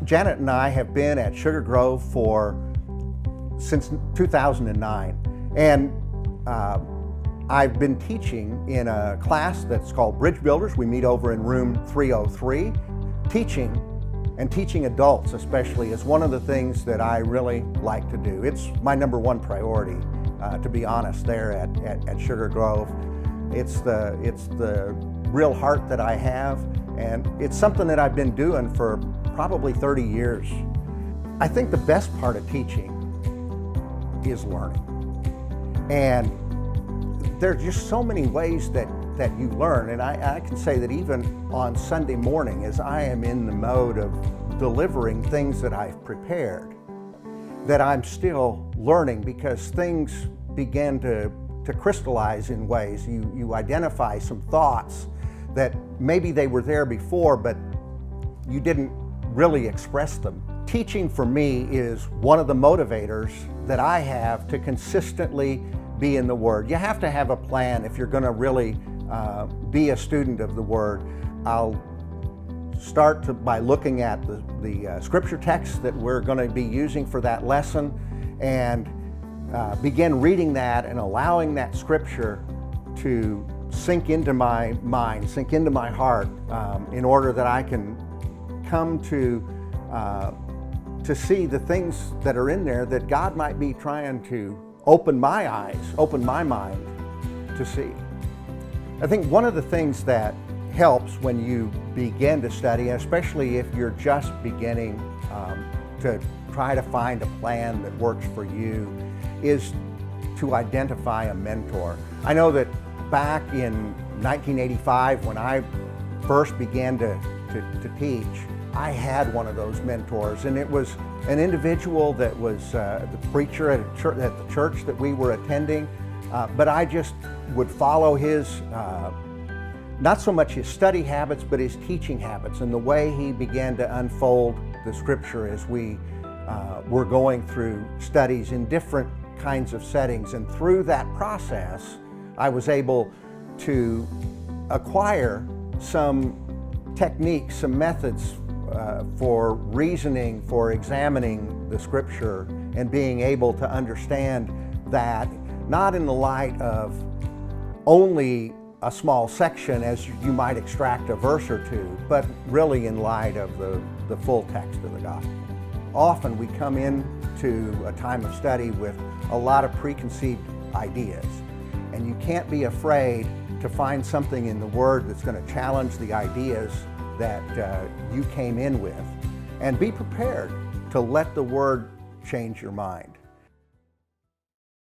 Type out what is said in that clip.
Janet and I have been at Sugar Grove since 2009, and I've been teaching in a class that's called Bridge Builders. We meet over in room 303. Teaching adults especially is one of the things that I really like to do. It's my #1 priority, to be honest, there at Sugar Grove. It's the real heart that I have, and it's something that I've been doing for probably 30 years. I think the best part of teaching is learning. And there's just so many ways that you learn, and I can say that even on Sunday morning, as I am in the mode of delivering things that I've prepared, that I'm still learning, because things begin to crystallize in ways. You identify some thoughts that maybe they were there before, but you didn't really express them. Teaching for me is one of the motivators that I have to consistently be in the Word. You have to have a plan if you're going to really be a student of the Word. I'll start by looking at the scripture text that we're going to be using for that lesson, and begin reading that and allowing that scripture to sink into my mind, sink into my heart, in order that I can come to see the things that are in there that God might be trying to open my eyes, open my mind to see. I think one of the things that helps when you begin to study, especially if you're just beginning to try to find a plan that works for you, is to identify a mentor. I know that back in 1985, when I first began to teach, I had one of those mentors, and it was an individual that was the preacher at the church that we were attending, but I just would follow his, not so much his study habits, but his teaching habits, and the way he began to unfold the scripture as we were going through studies in different kinds of settings. And through that process, I was able to acquire some techniques, some methods for reasoning, for examining the scripture, and being able to understand that not in the light of only a small section as you might extract a verse or two, but really in light of the full text of the gospel. Often we come into a time of study with a lot of preconceived ideas, and you can't be afraid to find something in the Word that's going to challenge the ideas that you came in with, and be prepared to let the Word change your mind.